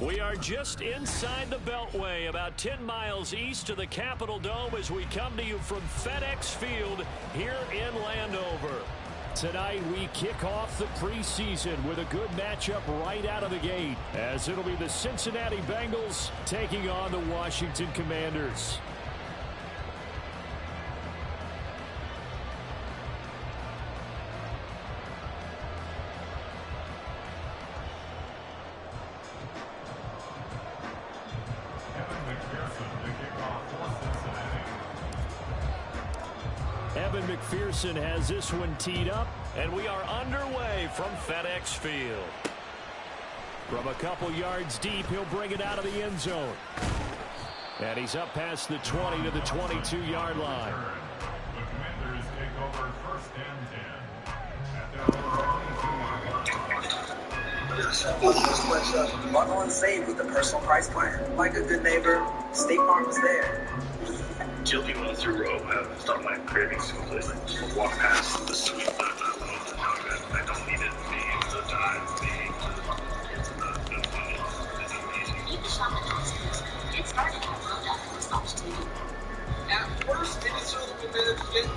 We are just inside the Beltway, about 10 miles east of the Capitol Dome as we come to you from FedEx Field here in Landover. Tonight we kick off the preseason with a good matchup right out of the gate, as it'll be the Cincinnati Bengals taking on the Washington Commanders. Evan McPherson has this one teed up, and we are underway from FedEx Field. From a couple yards deep, he'll bring it out of the end zone. And he's up past the 20 to the 22-yard line. The Commanders take over first and 10. Bundle and save with the personal price plan. Like a good neighbor, State Farm is there. Guilty when through row have stopped my cravings completely. Walk past the sweet but I love the chocolate. I don't need it. The dive, it's amazing. Eat the chocolate monsters. It started at Rhoda and stopped taking. At first, it is a little bit maybe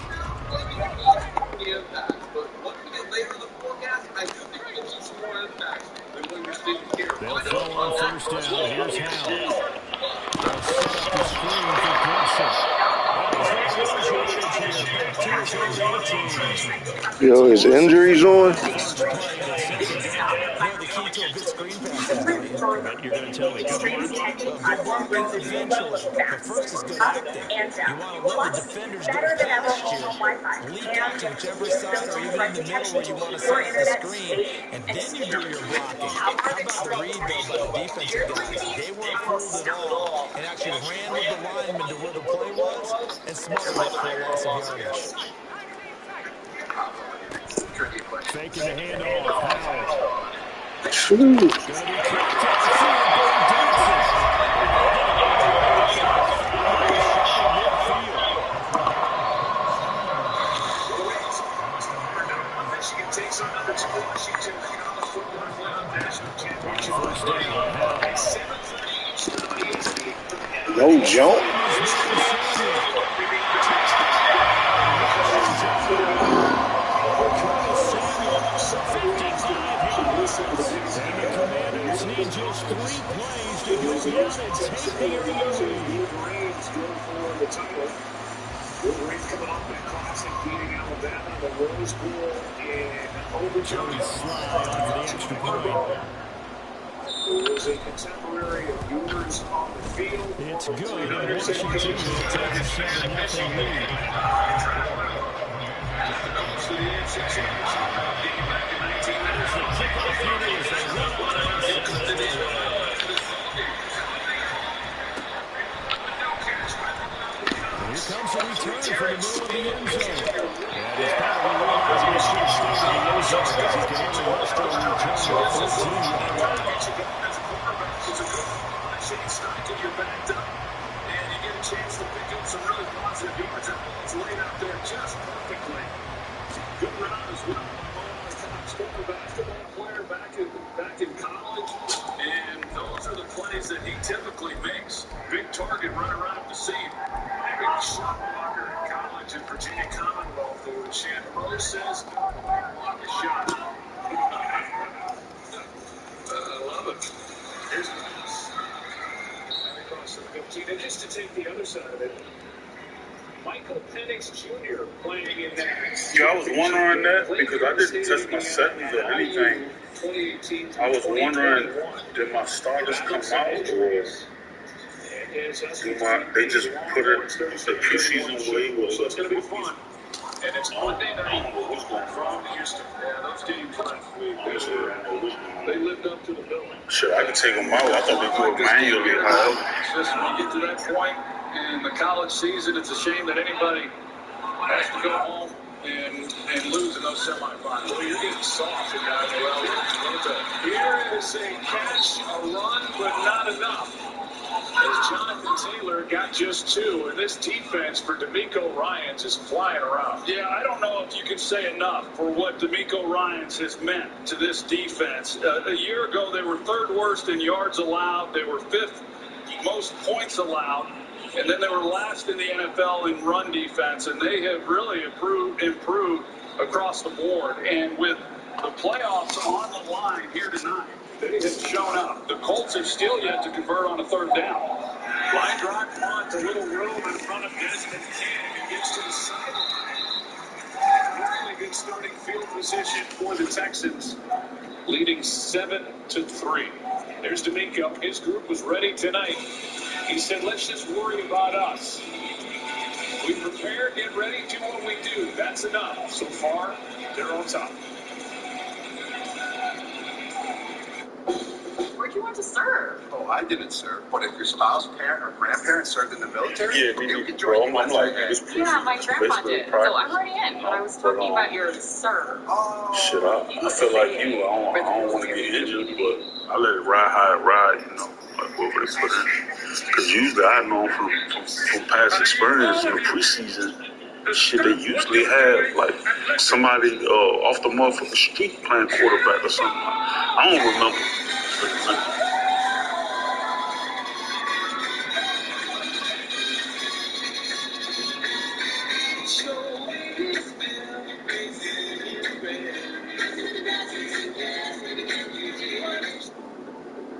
the impact, but once we get later in the forecast, I do think we can see some more impacts than what you're seeing here. They'll throw on first down. Here's Howell. They'll set up the screen for Gibson. Yo, is injuries on? You're going to tell me. Eventually, but first is good acting. You want to let the defenders get past you, leak out to whichever side or even in the middle where you want to set up the screen, and then you do your blocking. How about the read, though, by the defensive guys? They weren't fooled at all and actually ran with the lineman to where the play was and smothered it for a loss of yardage. Faking the handoff. Howell. Michigan takes on number 2 Washington. The college football playoff national championship. No jump. And the Commanders need just 3 plays to go down and take the early lead. Wolverines coming off that classic beating Alabama, the Rose Bowl in overtime. Slide on the extra point. Who was a contemporary of yours on the field. It's good. And Washington will take a 7-0 lead. To the NFC Championship game back in 1990. Here comes a return from the middle of the end zone. And it's probably realized he should stay in the end zone because he can only muster a return of 14 yards. It's a good ball. Shane Stockton, you're backed up. And you get a chance to pick up some really positive yards. It's laid out there just perfectly. Good run as well. Top scorer basketball player back in college. And those are the plays that he typically makes. Big target right around the seam. Big shot blocker in college in Virginia Commonwealth. Shan Rose says, block a shot. I love it. Here's the pass. And across the 15. And just to take the other side of it, Michael Penix Jr. playing in that. Yeah, I was wondering that because I didn't test my settings or anything. I was wondering, did my starters come out or they just put it the preseason way? So it's going to be fun. And it's Monday night from Houston. Yeah, those games last week, they lived up to the billing. Shit, I could take them out. I thought they do it manually. Listen, when you get to that point in the college season, it's a shame that anybody has to go home and lose in those semifinals. Well, you're getting soft, guys. Well, here is a catch, a run, but not enough. As Jonathan Taylor got just 2, and this defense for DeMeco Ryans is flying around. Yeah, I don't know if you can say enough for what DeMeco Ryans has meant to this defense. A year ago, they were 3rd worst in yards allowed. They were 5th most points allowed. And then they were last in the NFL in run defense, and they have really improved across the board. And with the playoffs on the line here tonight, they have shown up. The Colts have still yet to convert on a 3rd down. Line drive punt, a little room in front of Desmond King, who gets to the sideline. Really good starting field position for the Texans, leading 7-3. There's DeMeco. His group was ready tonight. He said, let's just worry about us. We prepare, get ready, do what we do. That's enough. So far, they're on top. Where'd you want to serve? Oh, I didn't serve. But if your spouse, parent, or grandparent served in the military, Yeah, you could join bro, I'm like, Yeah, my grandma did. So I'm already in. But I was talking about your serve. Shit, I feel like you. I don't want to get injured, but I let it ride how it ride, you know, like what would it put in. Because usually I know from past experience in the preseason, shit, they usually have like somebody off the motherfucking street playing quarterback or something. I don't remember.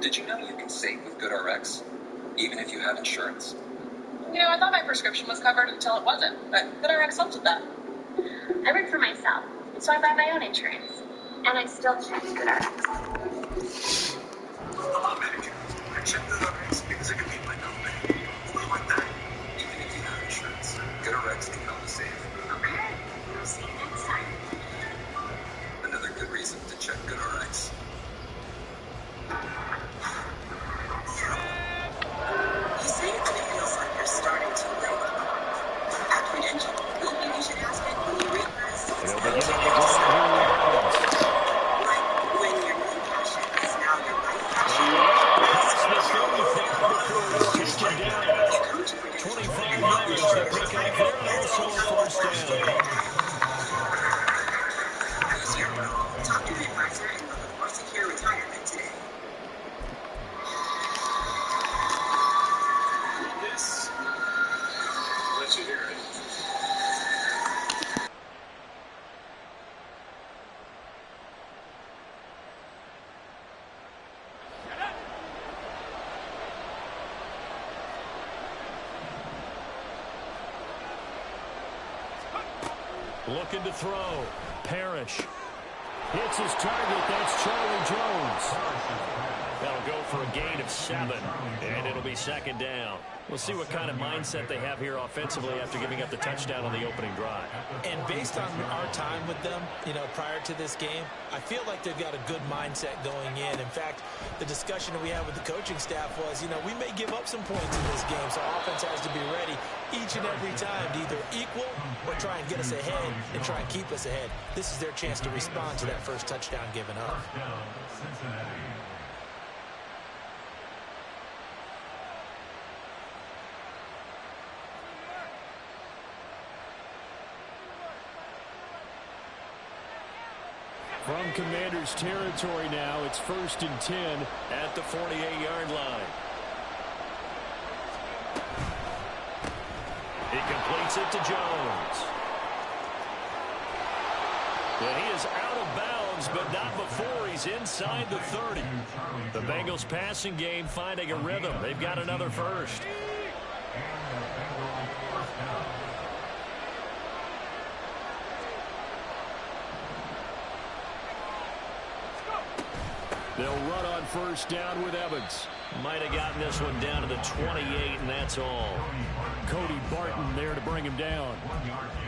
Did you know you can save with GoodRx, even if you have insurance? You know, I thought my prescription was covered until it wasn't, but GoodRx helps with that. I work for myself, so I buy my own insurance. And I still choose GoodRx. I'm Medicare. I check GoodRx because it could be my company. We want that. Even if you have insurance, GoodRx can help you save. Okay, we'll see you next time. Another good reason to check GoodRx. You say it feels like you're starting too late. At Prudential, we think you should ask it when you realize it's not too late. Like when your new passion is now your life passion. It's taken down. 25 yards to pick up there, and also a 1st down. Talk to the advisor and look for secure retirement today. This, let you hear it. Looking to throw. Parrish hits his target. That's Charlie Jones. That'll go for a gain of 7, and it'll be 2nd down. We'll see what kind of mindset they have here offensively after giving up the touchdown on the opening drive. And based on our time with them, you know, prior to this game, I feel like they've got a good mindset going in. In fact, the discussion that we had with the coaching staff was, you know, we may give up some points in this game, so offense has to be ready each and every time to either equal or try and get us ahead and try and keep us ahead. This is their chance to respond to that first touchdown given up. From Commanders territory now, it's 1st and 10 at the 48-yard line. He completes it to Jones. And he is out of bounds, but not before he's inside the 30. The Bengals passing game finding a rhythm. They've got another first. They'll run on 1st down with Evans. Might have gotten this one down to the 28, and that's all. Cody Barton there to bring him down.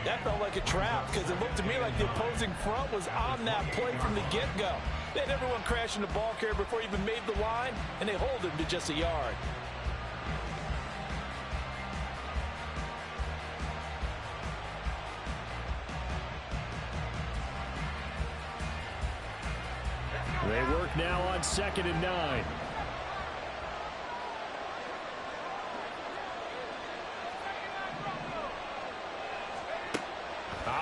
That felt like a trap because it looked to me like the opposing front was on that play from the get-go. They had everyone crashing the ball carrier before he even made the line, and they hold him to just a yard. They work now on 2nd and 9.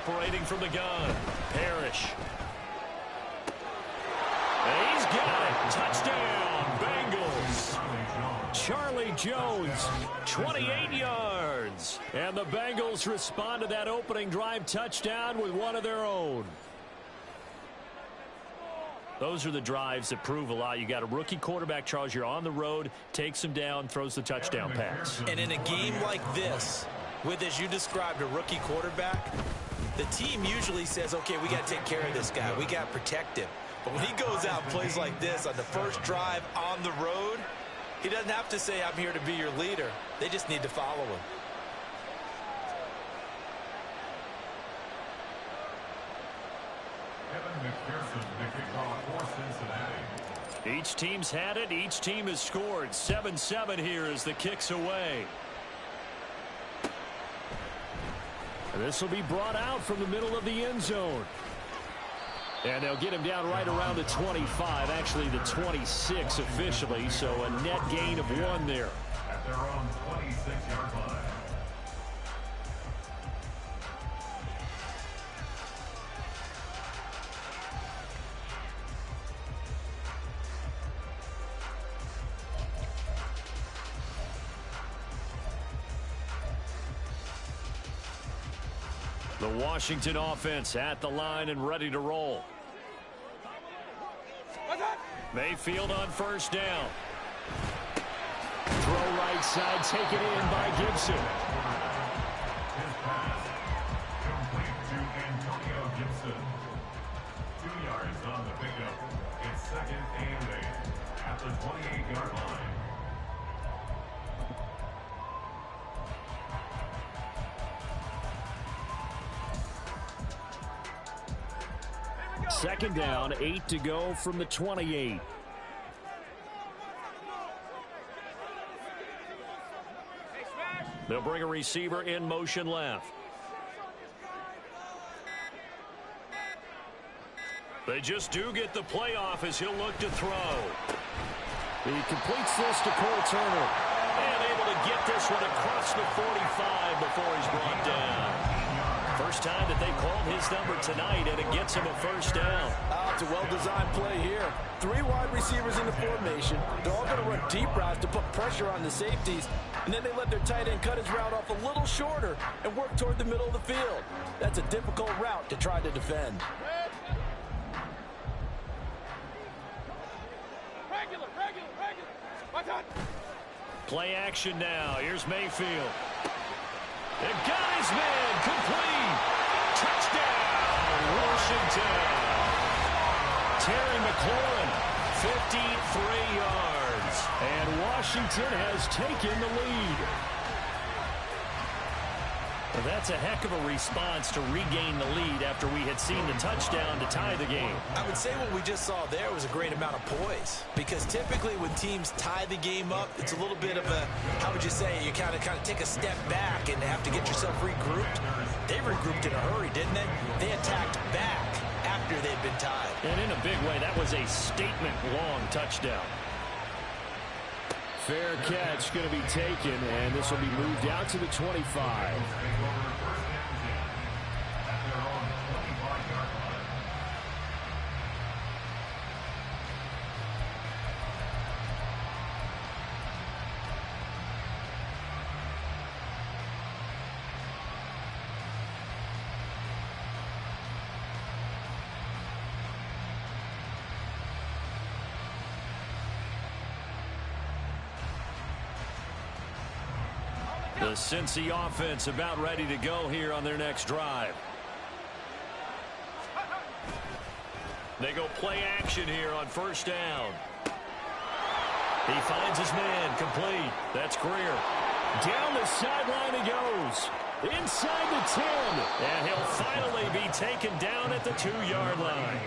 Operating from the gun, Parrish. And he's got it. Touchdown, Bengals. Charlie Jones, 28 yards. And the Bengals respond to that opening drive touchdown with one of their own. Those are the drives that prove a lot. You got a rookie quarterback, Charles. You're on the road, takes him down, throws the touchdown pass. And in a game like this, with, as you described, a rookie quarterback, the team usually says, okay, we got to take care of this guy. We got to protect him. But when he goes out and plays like this on the first drive on the road, he doesn't have to say, I'm here to be your leader. They just need to follow him. Each team's had it. Each team has scored. 7-7 here as the kick's away. And this will be brought out from the middle of the end zone. And they'll get him down right around the 25, actually the 26 officially, so a net gain of 1 there. At their own 26-yard line. The Washington offense at the line and ready to roll. Mayfield on first down. Throw right side, taken in by Gibson. His pass complete to Antonio Gibson. 2 yards on the pickup. It's 2nd and 8 at the 28-yard line. Second down, 8 to go from the 28. They'll bring a receiver in motion left. They just do get the playoff as he'll look to throw. He completes this to Cole Turner. And able to get this one across the 45 before he's brought down. First time that they called his number tonight, and it gets him a first down. It's a well-designed play here. 3 wide receivers in the formation. They're all going to run deep routes to put pressure on the safeties, and then they let their tight end cut his route off a little shorter and work toward the middle of the field. That's a difficult route to try to defend. Play action now. Here's Mayfield. And got his man complete. Touchdown, Washington. Terry McLaurin, 53 yards. And Washington has taken the lead. Well, that's a heck of a response to regain the lead after we had seen the touchdown to tie the game. I would say what we just saw there was a great amount of poise, because typically when teams tie the game up, it's a little bit of a, how would you say, you kind of take a step back and have to get yourself regrouped. They regrouped in a hurry, didn't they? They attacked back after they'd been tied. And in a big way, that was a statement-long touchdown. Fair catch going to be taken, and this will be moved out to the 25. The Cincy offense about ready to go here on their next drive. They go play action here on first down. He finds his man, complete. That's Greer. Down the sideline he goes. Inside the 10. And he'll finally be taken down at the 2-yard line.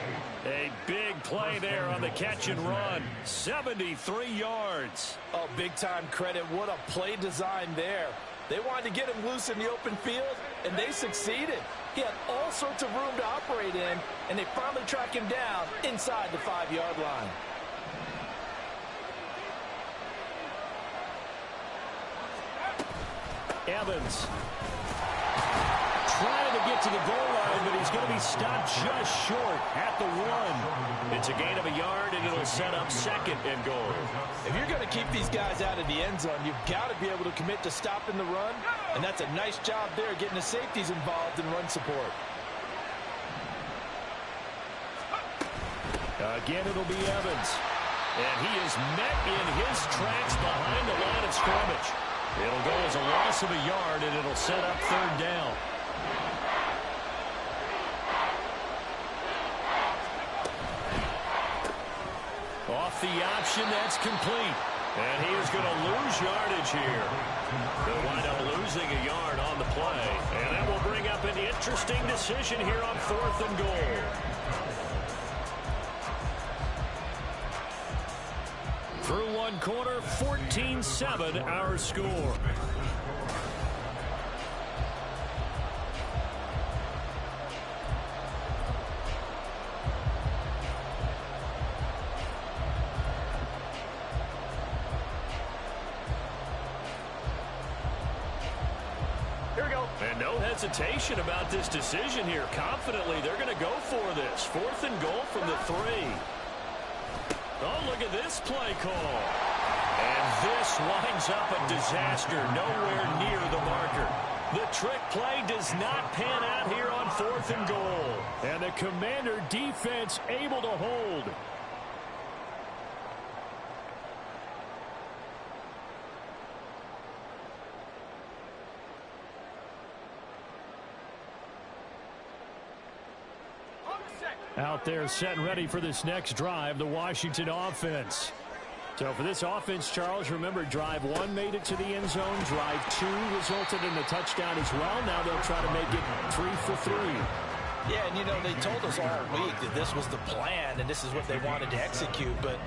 A big play there on the catch and run. 73 yards. Oh, big-time credit. What a play design there. They wanted to get him loose in the open field, and they succeeded. He had all sorts of room to operate in, and they finally track him down inside the 5-yard line. Evans trying to get to the goal line, but he's going to be stopped just short at the 1. It's a gain of a yard, and it'll set up 2nd and goal. If you're going to keep these guys out of the end zone, you've got to be able to commit to stopping the run, and that's a nice job there getting the safeties involved in run support. Again, it'll be Evans. And he is met in his tracks behind the line of scrimmage. It'll go as a loss of a yard, and it'll set up 3rd down. Off the option, that's complete. And he is going to lose yardage here. They'll wind up losing a yard on the play. And that will bring up an interesting decision here on 4th and goal. Through one quarter, 14-7 our score. Here we go. And no hesitation about this decision here. Confidently, they're going to go for this. 4th and goal from the 3. Oh, look at this play call. And this winds up a disaster nowhere near the marker. The trick play does not pan out here on 4th and goal. And the Commander defense able to hold. Out there set and ready for this next drive, the Washington offense. So for this offense, Charles, remember drive 1 made it to the end zone. Drive 2 resulted in a touchdown as well. Now they'll try to make it 3 for 3. Yeah, and you know, they told us all week that this was the plan and this is what they wanted to execute, but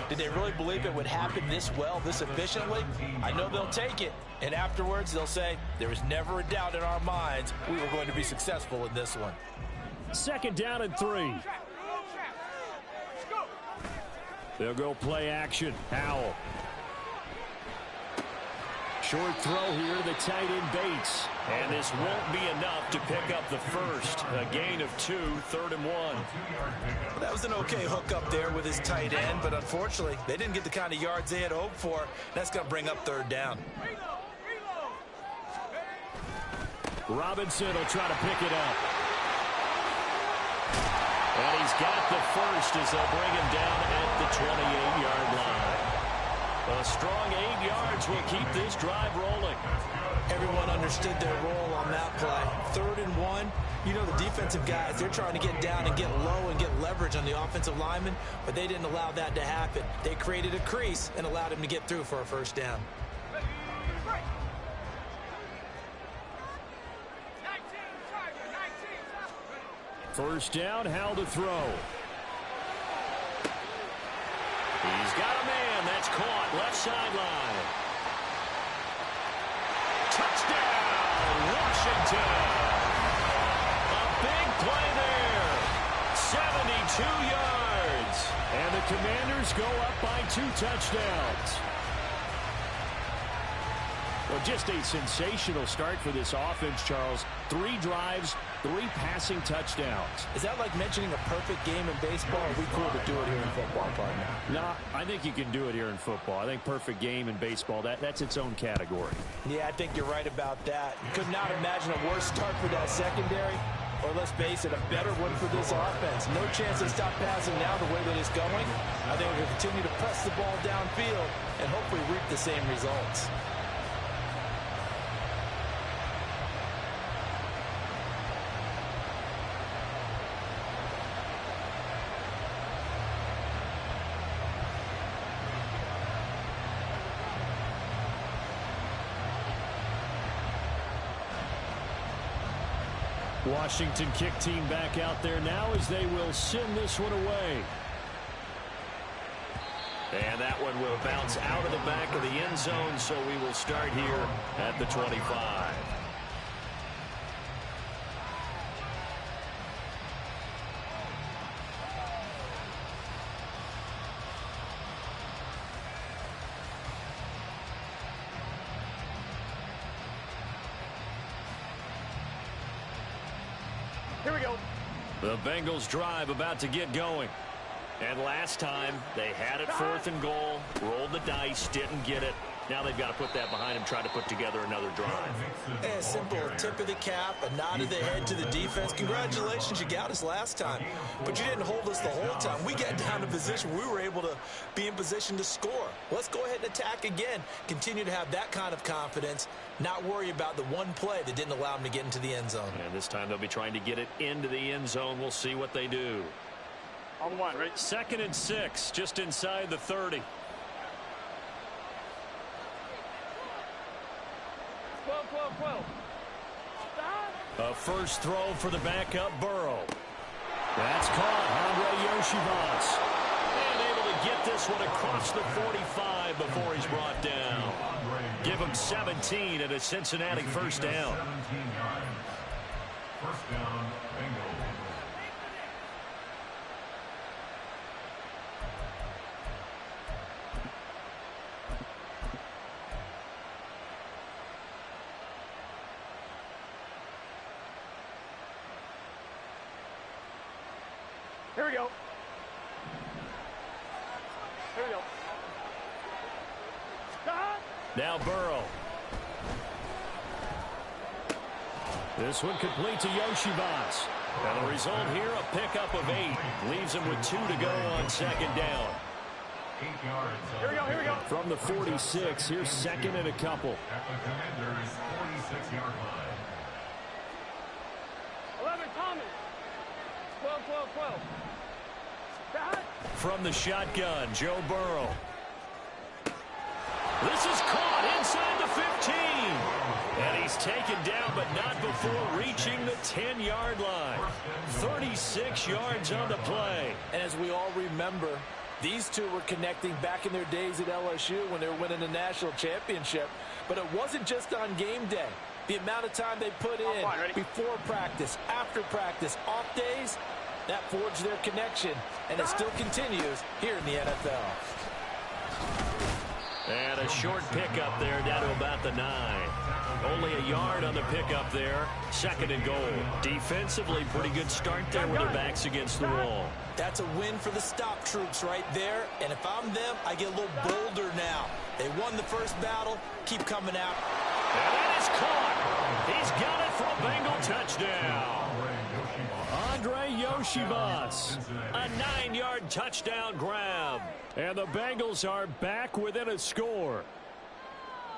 did they really believe it would happen this well, this efficiently? I know they'll take it, and afterwards they'll say, there was never a doubt in our minds we were going to be successful in this one. 2nd down and 3. They'll go play action. Howell. Short throw here to the tight end Bates. And this won't be enough to pick up the first. A gain of 2, 3rd and 1. That was an okay hook up there with his tight end, but unfortunately, they didn't get the kind of yards they had hoped for. That's going to bring up 3rd down. Robinson will try to pick it up. And he's got the first as they'll bring him down at the 28-yard line. A strong 8 yards will keep this drive rolling. Everyone understood their role on that play. 3rd and 1. You know the defensive guys, they're trying to get down and get low and get leverage on the offensive lineman, but they didn't allow that to happen. They created a crease and allowed him to get through for a 1st down. First down, Howell to throw. He's got a man. That's caught. Left sideline. Touchdown, Washington. A big play there. 72 yards. And the Commanders go up by 2 touchdowns. Well, just a sensational start for this offense, Charles. 3 drives, 3 passing touchdowns. Is that like mentioning a perfect game in baseball? Or are we cool to do it here in football, partner? No, I think you can do it here in football. I think perfect game in baseball, that's its own category. Yeah, I think you're right about that. Could not imagine a worse start for that secondary. Or let's face it, a better one for this offense. No chance to stop passing now the way that it's going. I think we'll continue to press the ball downfield and hopefully reap the same results. Washington kick team back out there now as they will send this one away. And that one will bounce out of the back of the end zone, so we will start here at the 25. we go. The Bengals drive about to get going. And last time, they had it 4th and goal, rolled the dice, didn't get it. Now they've got to put that behind them, try to put together another drive. A simple tip of the cap, a nod of the head to the defense. Congratulations, you got us last time. But you didn't hold us the whole time. We got down to position. We were able to be in position to score. Let's go ahead and attack again. Continue to have that kind of confidence. Not worry about the one play that didn't allow them to get into the end zone. And this time they'll be trying to get it into the end zone. We'll see what they do. On one, right? 2nd and 6, just inside the 30. 12. A first throw for the backup Burrow. That's caught. Andre Yoshivas. And able to get this one across the 45 before he's brought down. Give him 17 at a Cincinnati first down. 17 yards. First down, Bengals. Here we go. Now Burrow. This one complete to Yoshivas. And the result here, a pickup of 8. Leaves him with 2 to go on 2nd down. 8 yards. Here we go. From the 46, here's 2nd and a couple. At the Commander's 46-yard line. 11, Thomas. 12. From the shotgun, Joe Burrow. This is caught inside the 15. And he's taken down, but not before reaching the 10-yard line. 36 yards on the play. And as we all remember, these two were connecting back in their days at LSU when they were winning the national championship. But it wasn't just on game day. The amount of time they put in before practice, after practice, off days, that forged their connection, and it still continues here in the NFL. And a short pickup there down to about the 9. Only a yard on the pickup there. 2nd and goal. Defensively, pretty good start there with their backs against the wall. That's a win for the stop troops right there, and if I'm them, I get a little bolder now. They won the first battle. Keep coming out. And that is caught. He's got it for a Bengal touchdown. Andre Yoshivas, a 9-yard touchdown grab. And the Bengals are back within a score.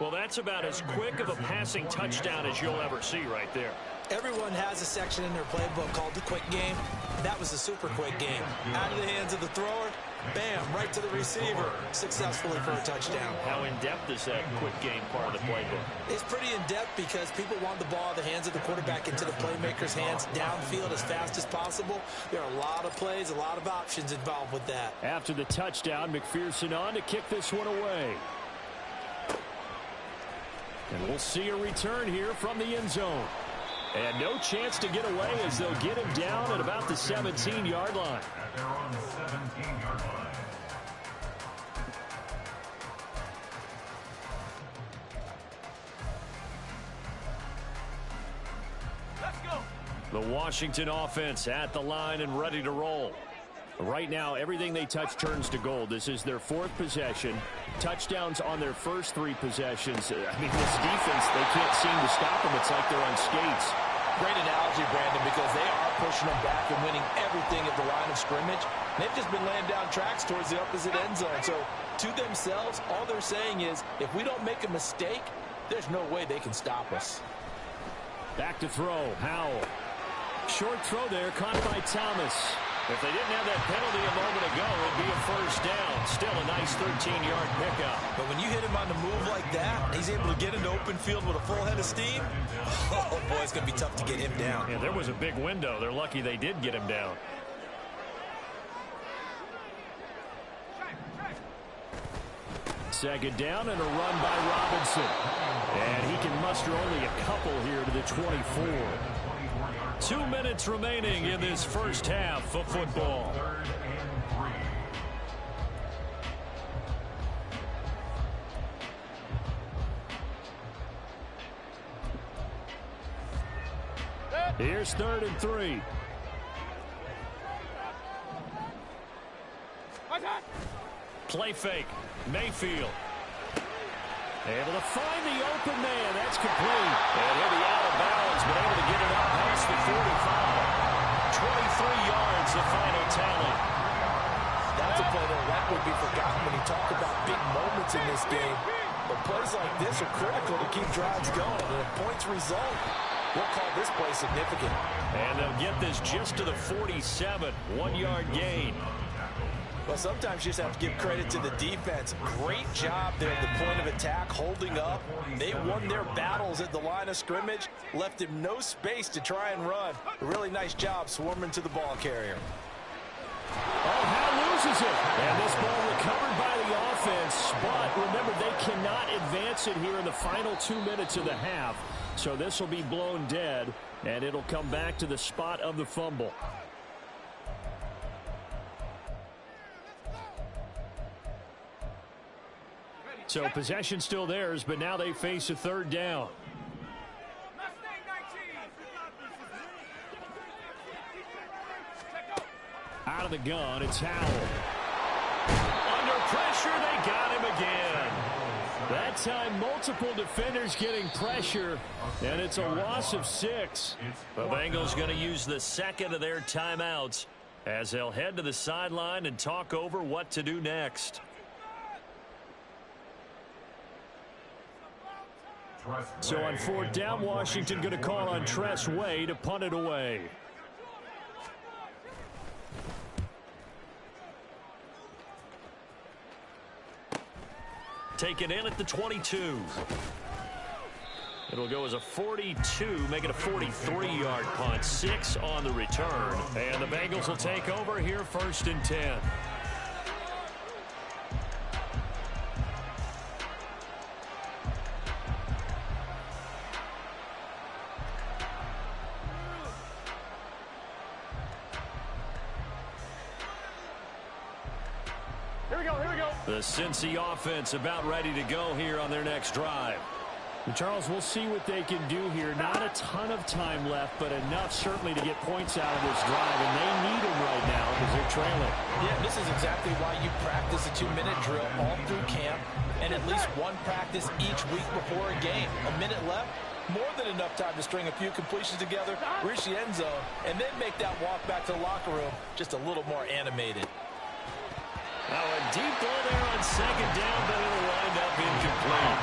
Well, that's about as quick of a passing touchdown as you'll ever see right there. Everyone has a section in their playbook called the quick game. That was a super quick game. Out of the hands of the thrower, bam, right to the receiver, successfully for a touchdown. How in-depth is that quick game part of the playbook? It's pretty in-depth because people want the ball out of the hands of the quarterback into the playmaker's hands downfield as fast as possible. There are a lot of plays, a lot of options involved with that. After the touchdown, McPherson on to kick this one away. And we'll see a return here from the end zone. And no chance to get away as they'll get him down at about the 17-yard line. They're on the 17-yard line. Let's go. The Washington offense at the line and ready to roll. Right now, everything they touch turns to gold. This is their 4th possession. Touchdowns on their first 3 possessions. I mean, this defense, they can't seem to stop them. It's like they're on skates. Great analogy, Brandon, because they are pushing them back and winning everything at the line of scrimmage. They've just been laying down tracks towards the opposite end zone. So, to themselves, all they're saying is, if we don't make a mistake, there's no way they can stop us. Back to throw, Howell. Short throw there, caught by Thomas. If they didn't have that penalty a moment ago, it'd be a first down. Still a nice 13-yard pickup. But when you hit him on the move like that, he's able to get into open field with a full head of steam, oh, boy, it's going to be tough to get him down. Yeah, there was a big window. They're lucky they did get him down. Second down and a run by Robinson. And he can muster only a couple here to the 24. 2 minutes remaining in this first half of football. Here's 3rd and 3. Play fake. Mayfield. Able to find the open man. That's complete. And he'll be out of bounds, but able to get it up past the 45. 23 yards, the final tally. That's a play that would be forgotten when you talk about big moments in this game. But plays like this are critical to keep drives going. And if points result, we'll call this play significant. And they'll get this just to the 47. 1-yard gain. Well, sometimes you just have to give credit to the defense. Great job there at the point of attack, holding up. They won their battles at the line of scrimmage, left him no space to try and run. A really nice job swarming to the ball carrier. Oh, Howe loses it. And this ball recovered by the offense. But remember, they cannot advance it here in the final 2 minutes of the half. So this will be blown dead, and it'll come back to the spot of the fumble. So possession still theirs, but now they face a third down. Out of the gun, it's Howell. Under pressure, they got him again. That time, multiple defenders getting pressure, and it's a loss of 6. The Bengals going to use the second of their timeouts as they'll head to the sideline and talk over what to do next. So on 4th down, Washington going to call on Tress Way to punt it away. Taken in at the 22. It'll go as a 42, make it a 43-yard punt. 6 on the return. And the Bengals will take over here 1st and 10. The Cincy offense about ready to go here on their next drive. Charles, we'll see what they can do here. Not a ton of time left, but enough certainly to get points out of this drive, and they need them right now because they're trailing. Yeah, this is exactly why you practice a 2-minute drill all through camp and at least one practice each week before a game. A minute left, more than enough time to string a few completions together, reach the end zone, and then make that walk back to the locker room just a little more animated. Now a deep ball there on 2nd down, but it'll wind up incomplete.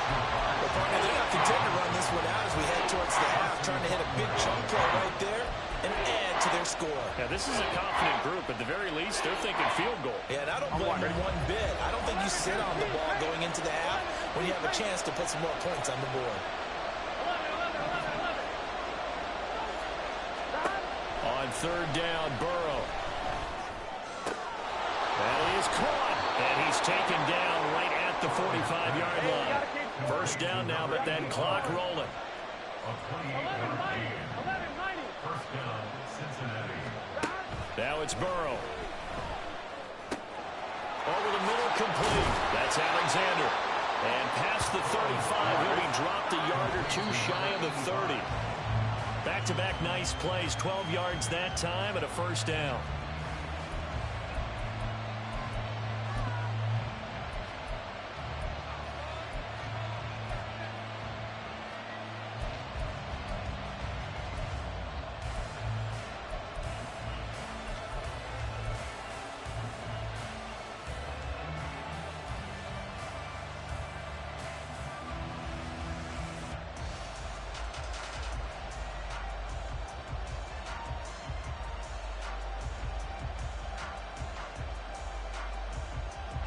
Well, partner, they're going to continue to run this one out as we head towards the half, trying to hit a big chunk play right there and add to their score. Yeah, this is a confident group. At the very least, they're thinking field goal. Yeah, and I don't blame them one bit. I don't think you sit on the ball going into the half when you have a chance to put some more points on the board. On 3rd down, Burrow. And he is caught, and he's taken down right at the 45-yard line. 1st down now, but that clock rolling. Now it's Burrow. Over the middle, complete. That's Alexander. And past the 35, he'll be dropped a yard or 2 shy of the 30. Back-to-back nice plays, 12 yards that time, and a 1st down.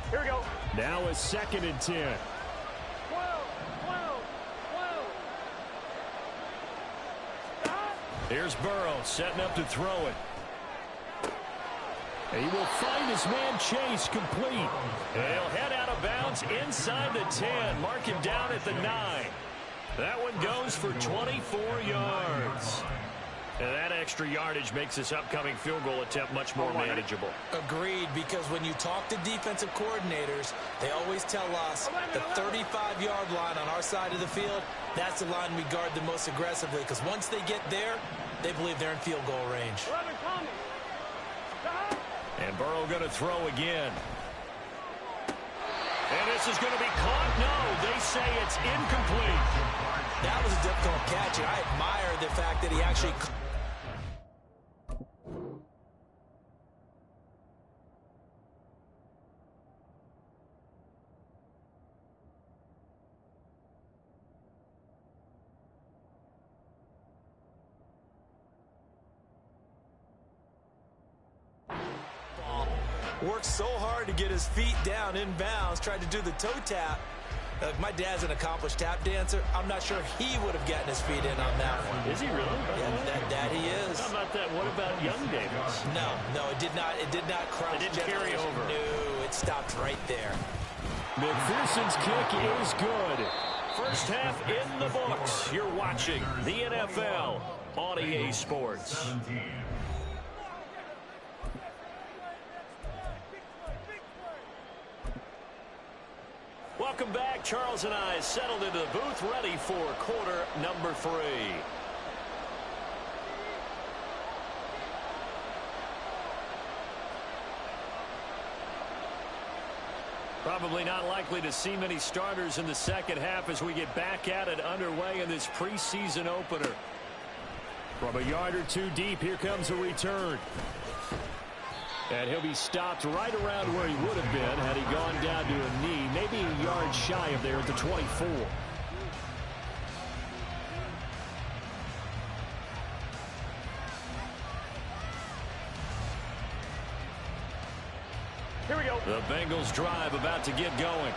Here we go. Now a 2nd and 10. 12. Here's Burrow setting up to throw it. And he will find his man Chase complete. And he'll head out of bounds inside the 10. Mark him down at the 9. That one goes for 24 yards. And that extra yardage makes this upcoming field goal attempt much more manageable. Agreed, because when you talk to defensive coordinators, they always tell us the 35-yard line on our side of the field, that's the line we guard the most aggressively, because once they get there, they believe they're in field goal range. And Burrow going to throw again. And this is going to be caught. No, they say it's incomplete. That was a difficult catch, and I admire the fact that he actually... Worked so hard to get his feet down inbounds, tried to do the toe tap. My dad's an accomplished tap dancer. I'm not sure he would have gotten his feet in on that one. Is he really? Yeah, that he is. How about that? What about young Davis? No, it did not. It did not cross. It didn't carry over. No, it stopped right there. McPherson's kick is good. First half in the books. You're watching the NFL on EA Sports. 17. Welcome back. Charles and I settled into the booth, ready for quarter number 3. Probably not likely to see many starters in the second half as we get back at it underway in this preseason opener. From a yard or two deep, here comes a return. And he'll be stopped right around where he would have been had he gone down to a knee, maybe a yard shy of there at the 24. Here we go. The Bengals drive about to get going.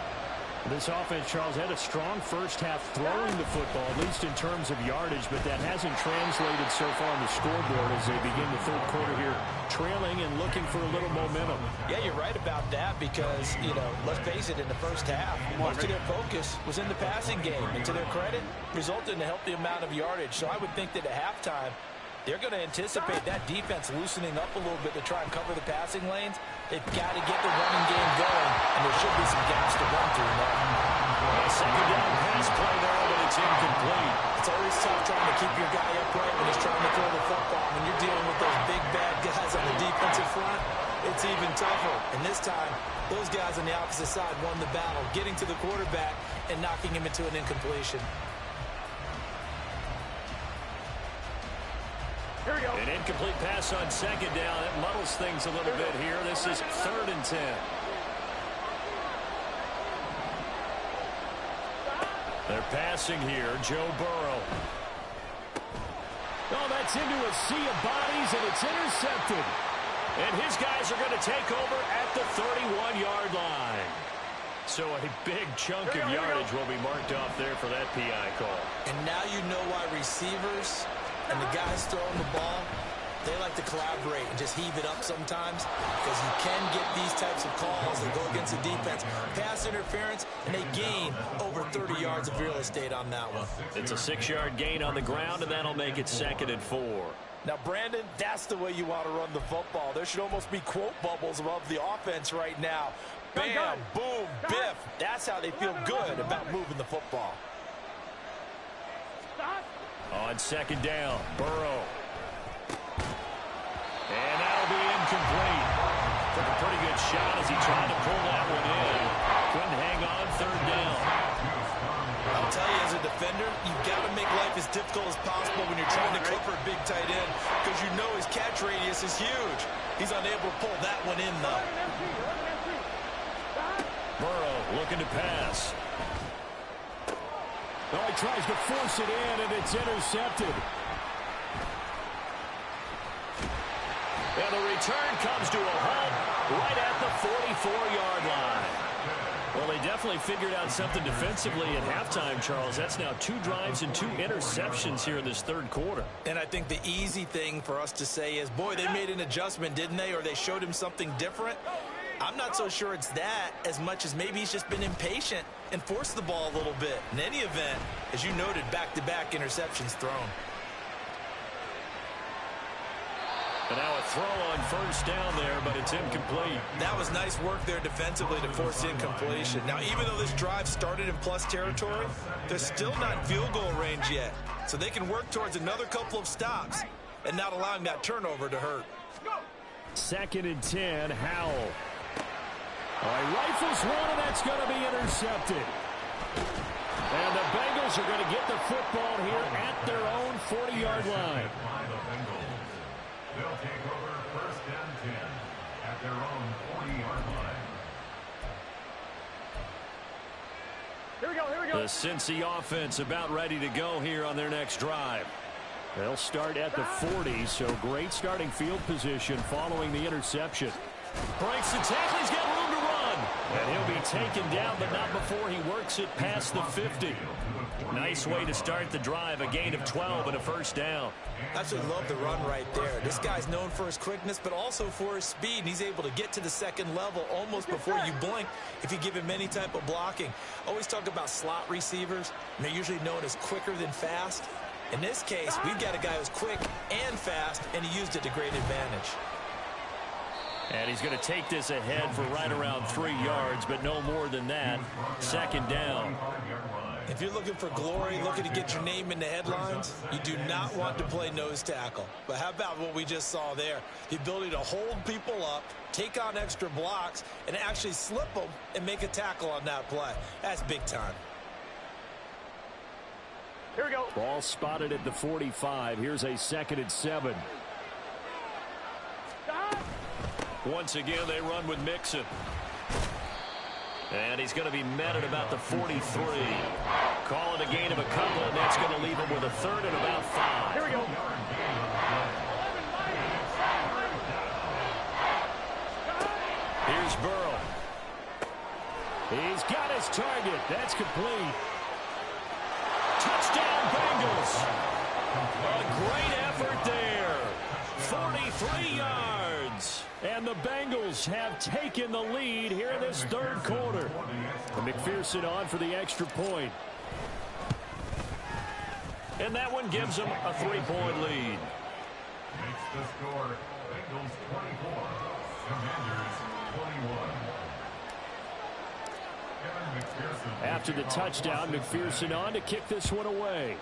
This offense, Charles, had a strong first half throwing the football, at least in terms of yardage, but that hasn't translated so far on the scoreboard as they begin the third quarter here, trailing and looking for a little momentum. Yeah, you're right about that because, let's face it, in the first half, most of their focus was in the passing game. And to their credit, resulted in a healthy amount of yardage. So I would think that at halftime, they're going to anticipate that defense loosening up a little bit to try and cover the passing lanes. They've got to get the running game going, and there should be some gaps to run through now. Second down pass play there, but it's incomplete. It's always tough trying to keep your guy upright when he's trying to throw the football. When you're dealing with those big, bad guys on the defensive front, it's even tougher. And this time, those guys on the opposite side won the battle, getting to the quarterback and knocking him into an incompletion. Here we go. An incomplete pass on second down. That muddles things a little bit here. This is 3rd and 10. They're passing here. Joe Burrow. Oh, that's into a sea of bodies, and it's intercepted. And his guys are going to take over at the 31-yard line. So a big chunk of yardage will be marked off there for that PI call. And now you know why receivers and the guys throwing the ball, they like to collaborate and just heave it up sometimes because you can get these types of calls that go against the defense. Pass interference, and they gain over 30 yards of real estate on that one. It's a 6-yard gain on the ground, and that'll make it 2nd and 4. Now, Brandon, that's the way you want to run the football. There should almost be quote bubbles above the offense right now. Bam, boom, biff. That's how they feel good about moving the football. On second down, Burrow. And that'll be incomplete. Took a pretty good shot as he tried to pull that one in. Couldn't hang on 3rd down. I'll tell you, as a defender, you've got to make life as difficult as possible when you're trying to cover a big tight end because you know his catch radius is huge. He's unable to pull that one in, though. Burrow looking to pass. Oh, he tries to force it in, and it's intercepted. And the return comes to a halt right at the 44-yard line. Well, they definitely figured out something defensively at halftime, Charles. That's now 2 drives and 2 interceptions here in this 3rd quarter. And I think the easy thing for us to say is, boy, they made an adjustment, didn't they? Or they showed him something different. I'm not so sure it's that as much as maybe he's just been impatient and forced the ball a little bit. In any event, as you noted, back-to-back interceptions thrown. And now a throw on 1st down there, but it's incomplete. That was nice work there defensively to force incompletion. Now, even though this drive started in plus territory, they're still not in field goal range yet. So they can work towards another couple of stops and not allowing that turnover to hurt. 2nd and 10, Howell. He rifles one, and that's going to be intercepted. And the Bengals are going to get the football here at their own 40-yard line. They'll take over first and 10 at their own 40-yard line. Here we go, here we go. The Cincy offense about ready to go here on their next drive. They'll start at the 40, so great starting field position following the interception. Breaks the tackle, he's got room to run. And he'll be taken down, but not before he works it past the 50. Nice way to start the drive, a gain of 12 and a first down. Absolutely love the run right there. This guy's known for his quickness, but also for his speed. And he's able to get to the second level almost before you blink if you give him any type of blocking. Always talk about slot receivers, and they're usually known as quicker than fast. In this case, we've got a guy who's quick and fast, and he used it to great advantage. And he's going to take this ahead for right around 3 yards, but no more than that. Second down. If you're looking for glory, looking to get your name in the headlines, you do not want to play nose tackle. But how about what we just saw there? The ability to hold people up, take on extra blocks, and actually slip them and make a tackle on that play. That's big time. Here we go. Ball spotted at the 45. Here's a 2nd and 7. Once again, they run with Mixon. And he's going to be met at about the 43. Call it a gain of a couple, and that's going to leave him with a 3rd and about 5. Here we go. Here's Burrow. He's got his target. That's complete. Touchdown, Bengals. A great effort there. 43 yards. And the Bengals have taken the lead here in this 3rd quarter. And McPherson on for the extra point. And that one gives them a 3-point lead. Makes the score Bengals 24, Commanders 21. After the touchdown, McPherson on to kick this one away.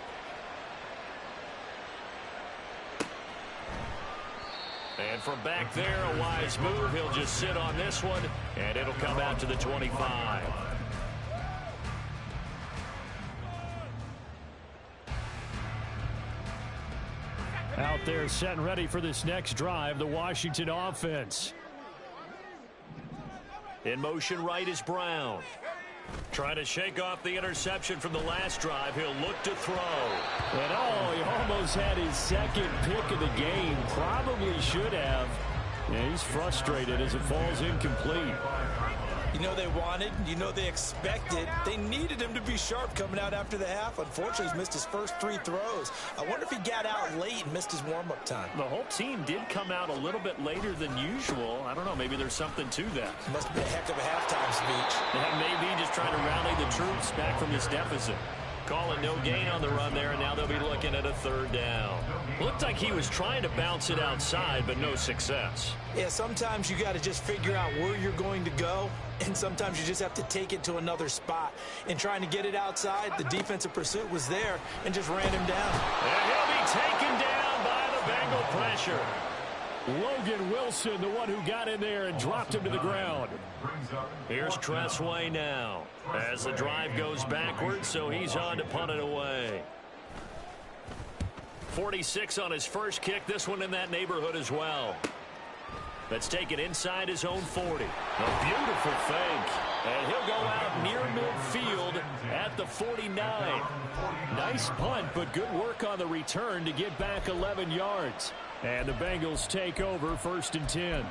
And from back there, a wise move. He'll just sit on this one, and it'll come out to the 25. Out there set and ready for this next drive, the Washington offense. In motion right is Brown. Trying to shake off the interception from the last drive. He'll look to throw. And he almost had his 2nd pick of the game. Probably should have. Yeah, he's frustrated as it falls incomplete. You know they wanted, you know they expected. They needed him to be sharp coming out after the half. Unfortunately, he's missed his first 3 throws. I wonder if he got out late and missed his warm-up time. The whole team did come out a little bit later than usual. I don't know, maybe there's something to that. Must have been a heck of a halftime speech. Yeah, maybe just trying to rally the troops back from this deficit. Calling no gain on the run there, and now they'll be looking at a 3rd down. Looked like he was trying to bounce it outside, but no success. Yeah, sometimes you got to just figure out where you're going to go, and sometimes you just have to take it to another spot. In trying to get it outside, the defensive pursuit was there and just ran him down. And he'll be taken down by the Bengal pressure. Logan Wilson, the one who got in there and dropped him to the ground. Here's Tressway now as the drive goes backwards, so he's on to punt it away. 46 on his first kick, this one in that neighborhood as well. That's taken inside his own 40. A beautiful fake. And he'll go out near midfield at the 49. Nice punt, but good work on the return to get back 11 yards. And the Bengals take over 1st and 10.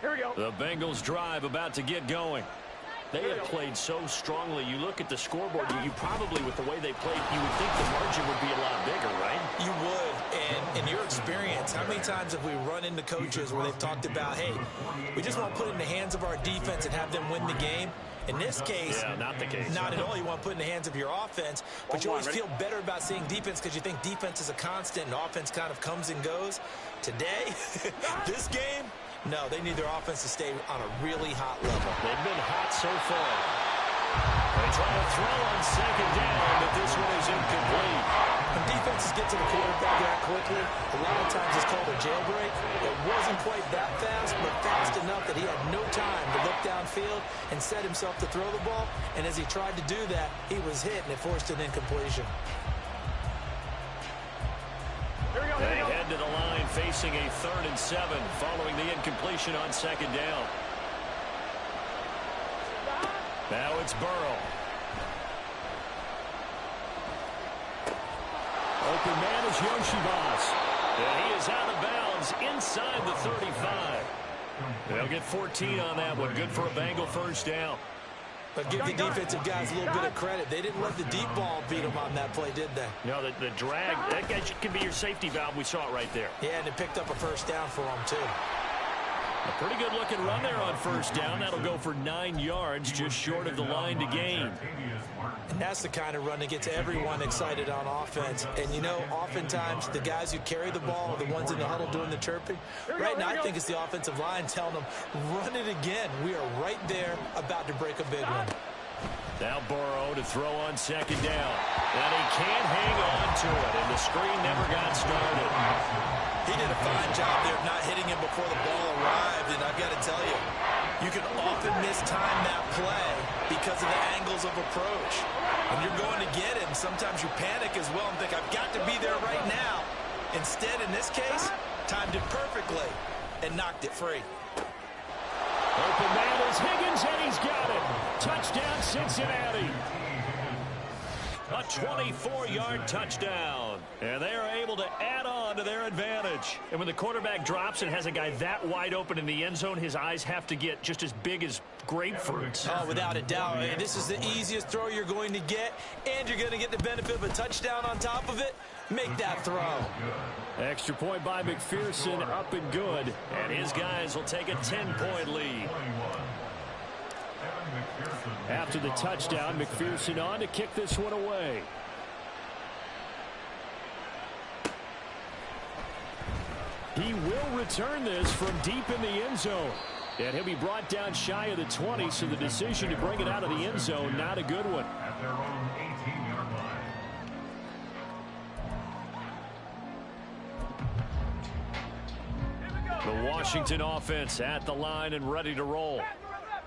Here we go. The Bengals drive about to get going. They have played so strongly. You look at the scoreboard, you probably, with the way they played, you would think the margin would be a lot bigger, right? You would. And in your experience, how many times have we run into coaches where they've talked about, hey, we just want to put it in the hands of our defense and have them win the game? In this case, yeah, not the case. Not at all. You want to put it in the hands of your offense, but you always feel better about seeing defense because you think defense is a constant and offense kind of comes and goes. Today, this game, no, they need their offense to stay on a really hot level. They've been hot so far. They try to throw on second down, but this one is incomplete. When defenses get to the quarterback that quickly, a lot of times it's called a jailbreak. It wasn't quite that fast, but fast enough that he had no time to look downfield and set himself to throw the ball. And as he tried to do that, he was hit, and it forced an incompletion. They head to the line facing a 3rd and 7 following the incompletion on second down. Now it's Burrow. Open man is Yoshibas. And he is out of bounds inside the 35. They'll get 14 on that one. Good for a Bengal first down. But give the defensive guys a little bit of credit. They didn't let the deep ball beat them on that play, did they? No, the drag, that guy can be your safety valve. We saw it right there. Yeah, and it picked up a first down for them, too. A pretty good-looking run there on first down. That'll go for 9 yards, just short of the line to gain. And that's the kind of run that gets everyone excited on offense. And, you know, oftentimes the guys who carry the ball are the ones in the huddle doing the chirping. Right now, I think it's the offensive line telling them, run it again. We are right there about to break a big one. Now Burrow to throw on second down. And he can't hang on to it, and the screen never got started. He did a fine job there of not hitting him before the ball arrived, and I've got to tell you, you can often mistime that play because of the angles of approach. When you're going to get him, sometimes you panic as well and think, I've got to be there right now. Instead, in this case, timed it perfectly and knocked it free. Open man is Higgins, and he's got it. Touchdown, Cincinnati. A 24-yard touchdown. And they are able to add on to their advantage. And when the quarterback drops and has a guy that wide open in the end zone, his eyes have to get just as big as grapefruits. Oh, without a doubt. This is the easiest throw you're going to get, and you're going to get the benefit of a touchdown on top of it. Make that throw. Extra point by McPherson, up and good. And his guys will take a 10-point lead. After the touchdown, McPherson on to kick this one away. He will return this from deep in the end zone. And he'll be brought down shy of the 20, so the decision to bring it out of the end zone, not a good one. At their own 18-yard line. The Washington offense at the line and ready to roll.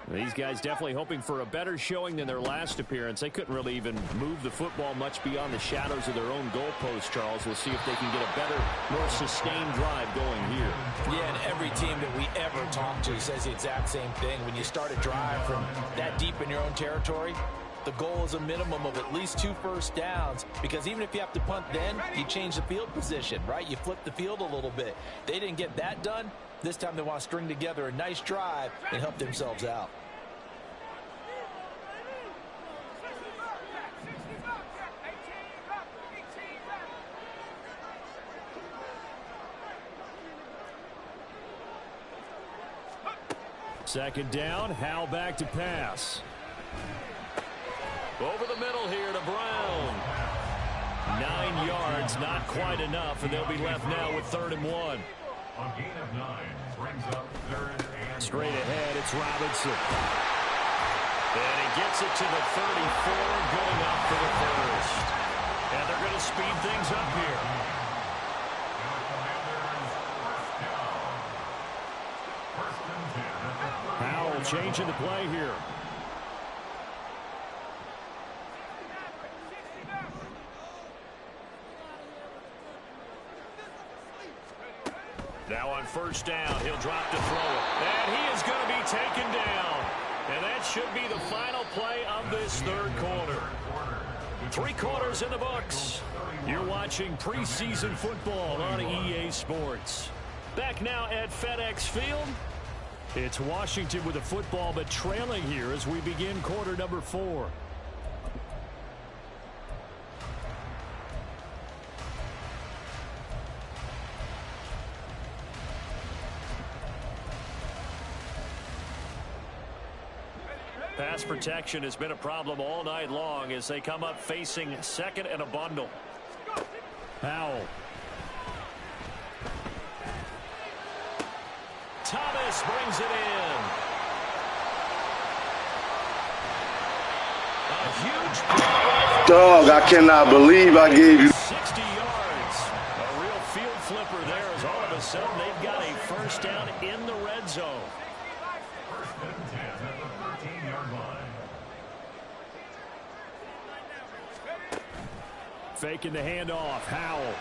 These guys definitely hoping for a better showing than their last appearance. They couldn't really even move the football much beyond the shadows of their own goalpost, Charles. We'll see if they can get a better, more sustained drive going here. Yeah, and every team that we ever talk to says the exact same thing. When you start a drive from that deep in your own territory, the goal is a minimum of at least 2 first downs, because even if you have to punt then, you change the field position, right? You flip the field a little bit. They didn't get that done. This time they want to string together a nice drive and help themselves out. Second down, Howell back to pass. Over the middle here to Brown. 9 yards, not quite enough, and they'll be left now with 3rd and 1. A gain of 9 brings up 3rd and straight ahead, it's Robinson. And he gets it to the 34, going up for the first. And they're going to speed things up here. Howell changing the play here. Now on first down, he'll drop to throw it. And he is going to be taken down. And that should be the final play of this 3rd quarter. 3 quarters in the books. You're watching preseason football on EA Sports. Back now at FedEx Field. It's Washington with the football, but trailing here as we begin quarter number 4. Pass protection has been a problem all night long as they come up facing 2nd and a bundle. Howell. Thomas brings it in. huge play. Dog, I cannot believe I gave you 60 yards. A real field flipper there as all of a sudden they've got a first down in the red zone. First and 10 at the 13-yard line. Faking the handoff. Howell.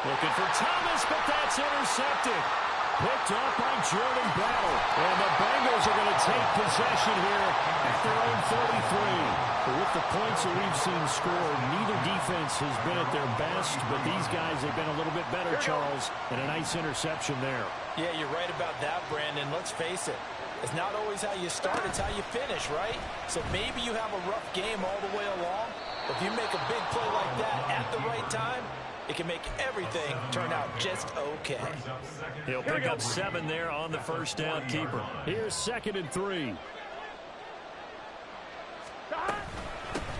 Looking for Thomas, but that's intercepted. Picked up by Jordan Battle. And the Bengals are going to take possession here at their own 33. But with the points that we've seen scored, neither defense has been at their best, but these guys have been a little bit better, Charles, and a nice interception there. Yeah, you're right about that, Brandon. Let's face it. It's not always how you start, it's how you finish, right? So maybe you have a rough game all the way along, but if you make a big play like that at the right time, it can make everything turn out just okay. He'll pick up 7 there on the first down keeper. Here's 2nd and 3.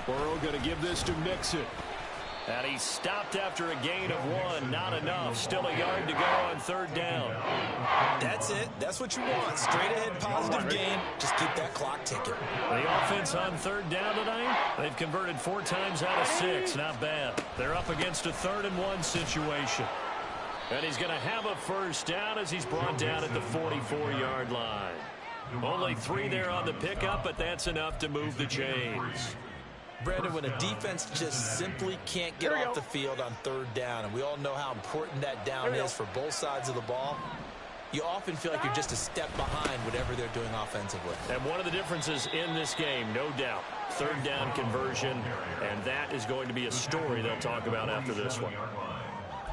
Burrow going to give this to Mixon. And he stopped after a gain of 1. Not enough. Still a yard to go on 3rd down. That's it. That's what you want. Straight ahead positive gain. Just keep that clock ticking. The offense on 3rd down tonight, they've converted 4 times out of 6. Not bad. They're up against a 3rd and 1 situation. And he's going to have a first down as he's brought down at the 44-yard line. Only 3 there on the pickup, but that's enough to move the chains. Brandon, when a defense just simply can't get off the field on 3rd down, and we all know how important that down is for both sides of the ball, you often feel like you're just a step behind whatever they're doing offensively. And one of the differences in this game, no doubt, 3rd down conversion, and that is going to be a story they'll talk about after this one.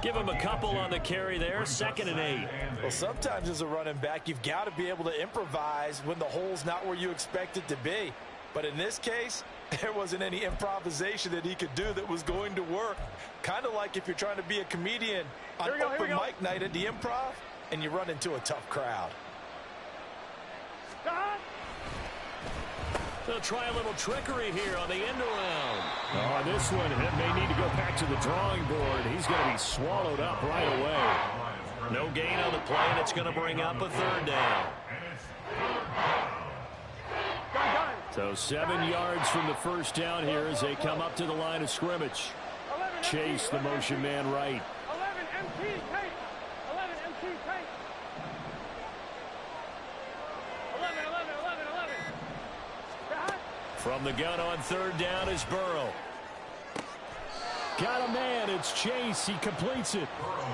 Give him a couple on the carry there, 2nd and 8. Well, sometimes as a running back, you've got to be able to improvise when the hole's not where you expect it to be. But in this case, there wasn't any improvisation that he could do that was going to work. Kind of like if you're trying to be a comedian on open mic night at the Improv and you run into a tough crowd. They'll try a little trickery here on the end around. On this one, it may need to go back to the drawing board. He's going to be swallowed up right away. No gain on the play, and it's going to bring up a 3rd down. So 7 yards from the first down here as they come up to the line of scrimmage. Chase, the motion man, right. 11 MT tape. 11 MT tape. 11. From the gun on 3rd down is Burrow. Got a man. It's Chase. He completes it.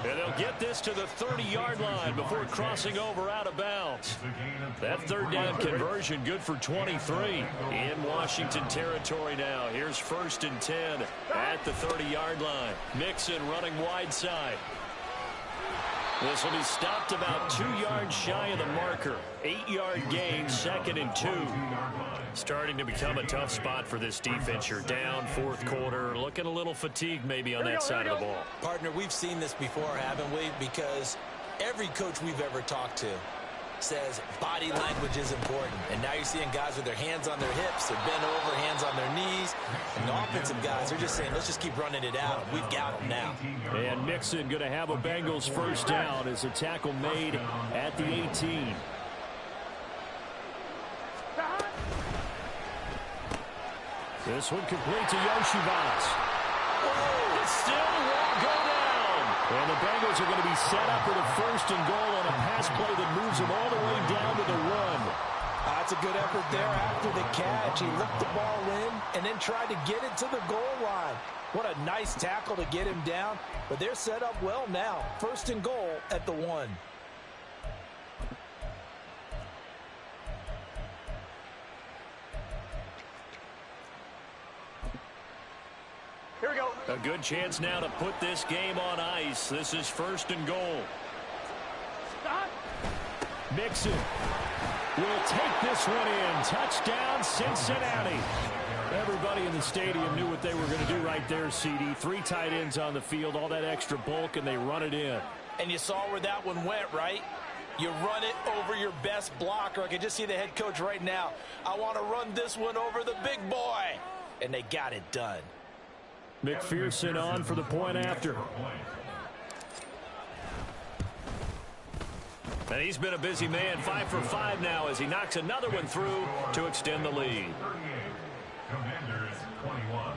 And they'll get this to the 30-yard line before crossing over out of bounds. That 3rd down conversion good for 23 in Washington territory now. Here's 1st and 10 at the 30-yard line. Mixon running wide side. This will be stopped about 2 yards shy of the marker. 8-yard gain, 2nd and 2. Starting to become a tough spot for this defense. You're down 4th quarter, looking a little fatigued maybe on that side of the ball. Partner, we've seen this before, haven't we? Because every coach we've ever talked to says body language is important. And now you're seeing guys with their hands on their hips, they're bent over, hands on their knees. And the offensive guys are just saying, let's just keep running it out. We've got them now. And Mixon going to have a Bengals first down as a tackle made at the 18. This one complete to Yoshivas. It still won't go down. And the Bengals are going to be set up with a 1st and goal on a pass play that moves them all the way down to the 1. That's a good effort there after the catch. He looked the ball in and then tried to get it to the goal line. What a nice tackle to get him down. But they're set up well now. 1st and goal at the 1. Here we go. A good chance now to put this game on ice. This is 1st and goal. Stop. Mixon will take this one in. Touchdown, Cincinnati. Everybody in the stadium knew what they were going to do right there, CD. 3 tight ends on the field, all that extra bulk, and they run it in. And you saw where that one went, right? You run it over your best blocker. I can just see the head coach right now. I want to run this one over the big boy. And they got it done. McPherson on for the point after. And he's been a busy man, 5 for 5 now as he knocks another one through to extend the lead. Commanders 21.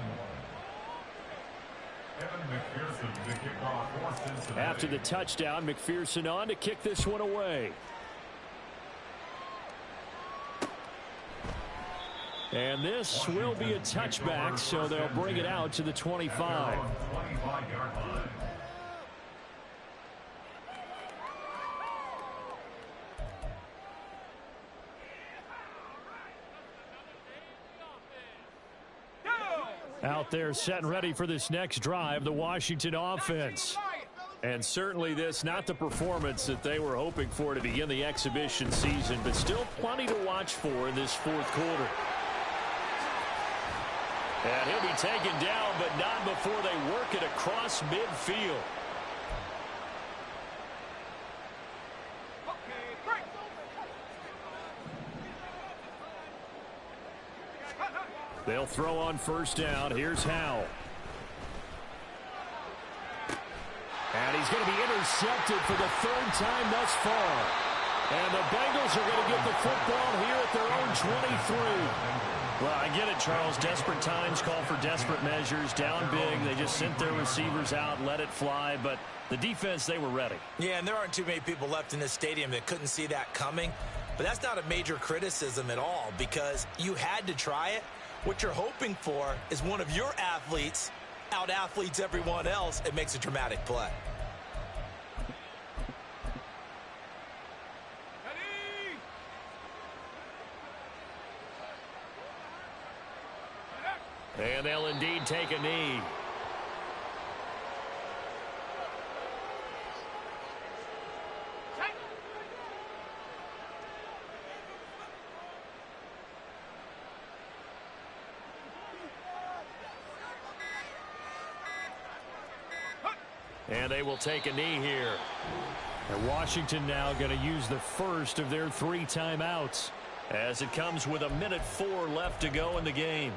Evan McPherson to kick off for Cincinnati. After the touchdown, McPherson on to kick this one away. And this will be a touchback, so they'll bring it out to the 25. 25-yard line. Out there set and ready for this next drive, the Washington offense. And certainly this, not the performance that they were hoping for to begin the exhibition season, but still plenty to watch for in this fourth quarter. And he'll be taken down, but not before they work it across midfield. They'll throw on first down. Here's Howell. And he's going to be intercepted for the third time thus far. And the Bengals are going to get the football here at their own 23. Well, I get it, Charles. Desperate times call for desperate measures. Down big. They just sent their receivers out, let it fly. But the defense, they were ready. Yeah, and there aren't too many people left in this stadium that couldn't see that coming. But that's not a major criticism at all because you had to try it. What you're hoping for is one of your athletes out-athletes everyone else and makes a dramatic play. And they'll indeed take a knee. And they will take a knee here. And Washington now going to use the first of their 3 timeouts as it comes with 1:04 left to go in the game.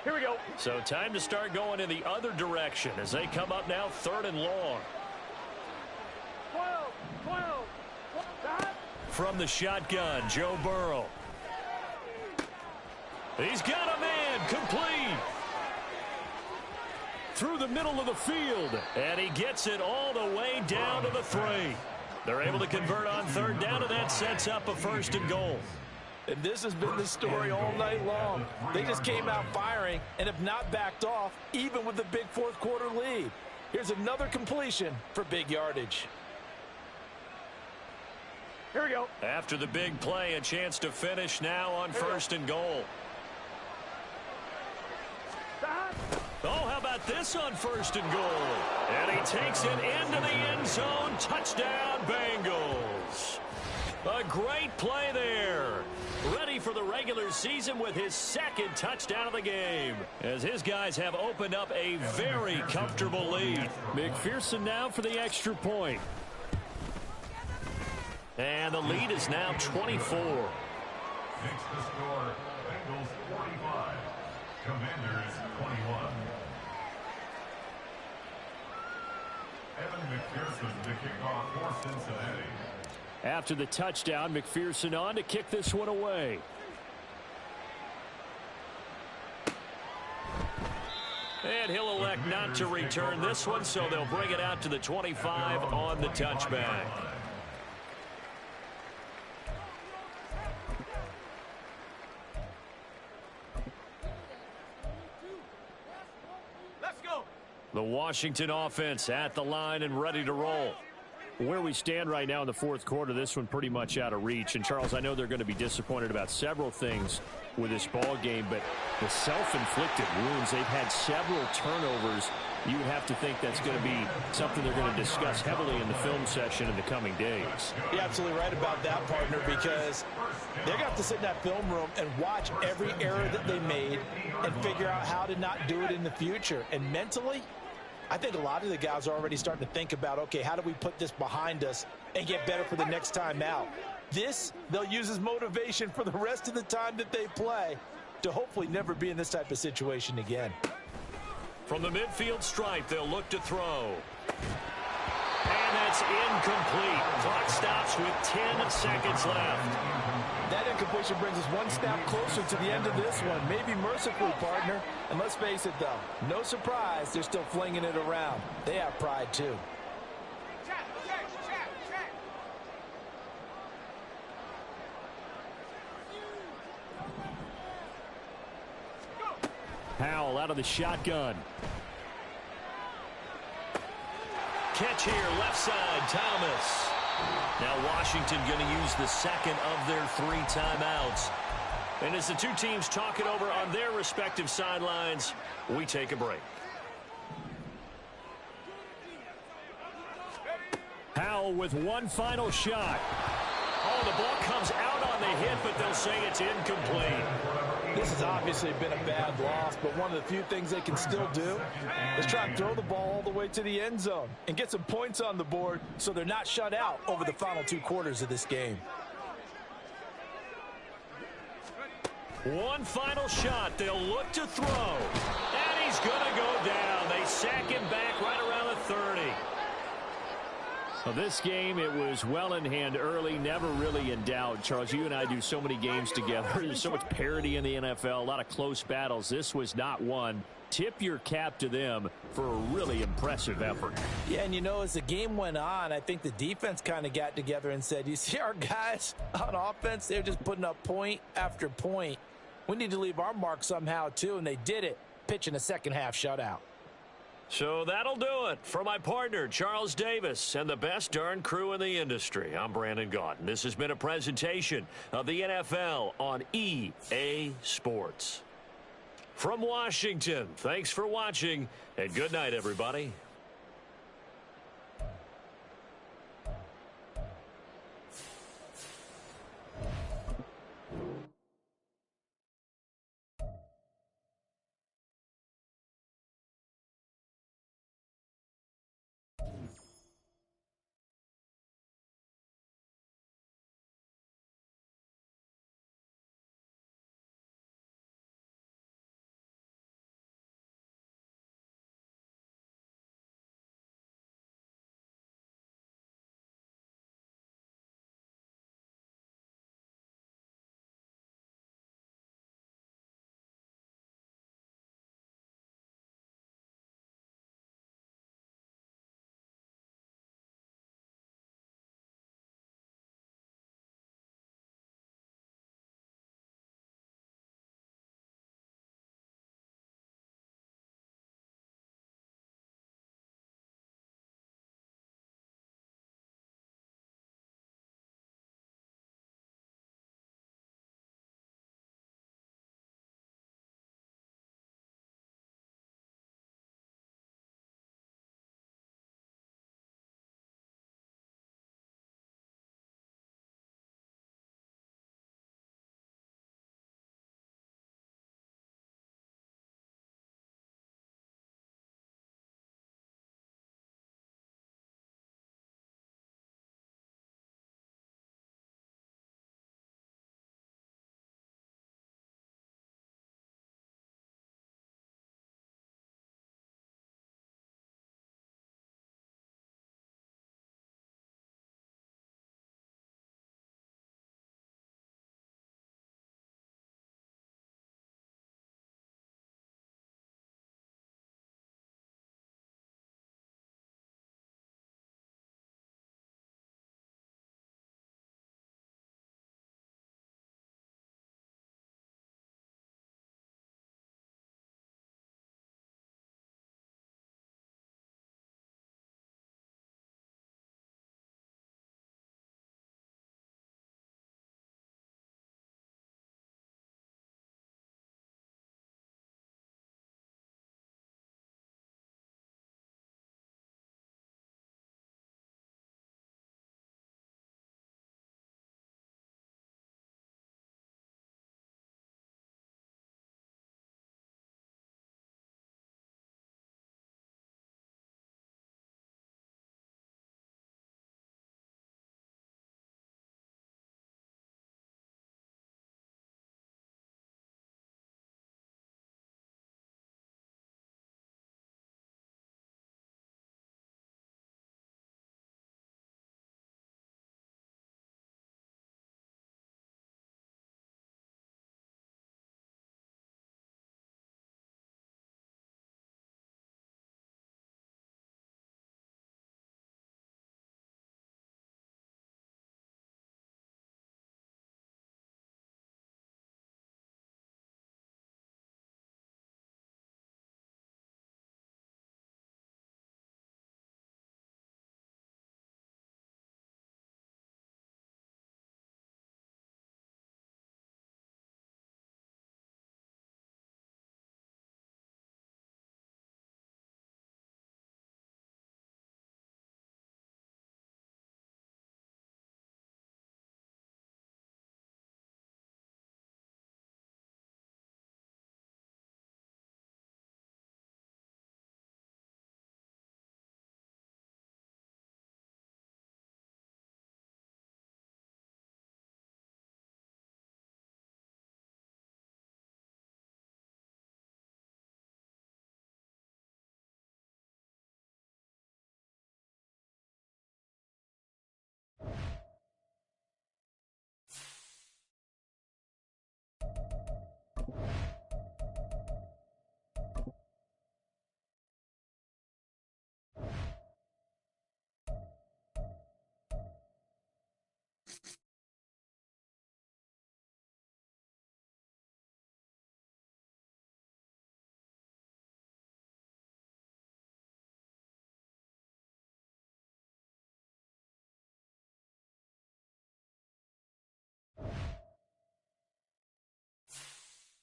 Here we go. So time to start going in the other direction as they come up now 3rd and long. 12. From the shotgun, Joe Burrow. He's got a man complete. Through the middle of the field. And he gets it all the way down to the 3. They're able to convert on 3rd down, and that sets up a 1st and goal. And this has been the story all night long. They just came out firing and have not backed off, even with the big fourth quarter lead. Here's another completion for big yardage. Here we go. After the big play, a chance to finish now on 1st and goal. Oh, how about this on 1st and goal? And he takes it into the end zone. Touchdown, Bengals. A great play there. Ready for the regular season with his 2nd touchdown of the game, as his guys have opened up a very comfortable lead. McPherson now for the extra point. And the lead is now 24. Makes the score Bengals 45, Commanders 21. Evan McPherson to kick off for Cincinnati. After the touchdown, McPherson on to kick this one away. And he'll elect not to return this one, so they'll bring it out to the 25 on the touchback. Let's go. The Washington offense at the line and ready to roll. Where we stand right now in the fourth quarter, this one pretty much out of reach. And, Charles, I know they're going to be disappointed about several things with this ball game, but the self-inflicted wounds, they've had several turnovers. You would have to think that's going to be something they're going to discuss heavily in the film session in the coming days. You're absolutely right about that, partner, because they're going to have to sit in that film room and watch every error that they made and figure out how to not do it in the future. And mentally, I think a lot of the guys are already starting to think about, okay, how do we put this behind us and get better for the next time out? This, they'll use as motivation for the rest of the time that they play to hopefully never be in this type of situation again. From the midfield stripe, they'll look to throw. And that's incomplete. Clock stops with 10 seconds left. That incompletion brings us one snap closer to the end of this one. Maybe mercifully, partner. And let's face it, though, no surprise, they're still flinging it around. They have pride, too. Howell out of the shotgun. Catch here, left side, Thomas. Now Washington going to use the second of their 3 timeouts. And as the two teams talk it over on their respective sidelines, we take a break. Howell with one final shot. Oh, the ball comes out on the hit, but they'll say it's incomplete. This has obviously been a bad loss, but one of the few things they can still do is try and throw the ball all the way to the end zone and get some points on the board so they're not shut out over the final 2 quarters of this game. One final shot. They'll look to throw. And he's going to go down. They sack him back right around the 30. Well, this game, it was well in hand early, never really in doubt. Charles, you and I do so many games together. There's so much parity in the NFL, a lot of close battles. This was not one. Tip your cap to them for a really impressive effort. Yeah, and you know, as the game went on, I think the defense kind of got together and said, you see our guys on offense, they're just putting up point after point. We need to leave our mark somehow, too, and they did it, pitching a second-half shutout. So that'll do it. For my partner, Charles Davis, and the best darn crew in the industry, I'm Brandon Gaudin. This has been a presentation of the NFL on EA Sports. From Washington, thanks for watching, and good night, everybody.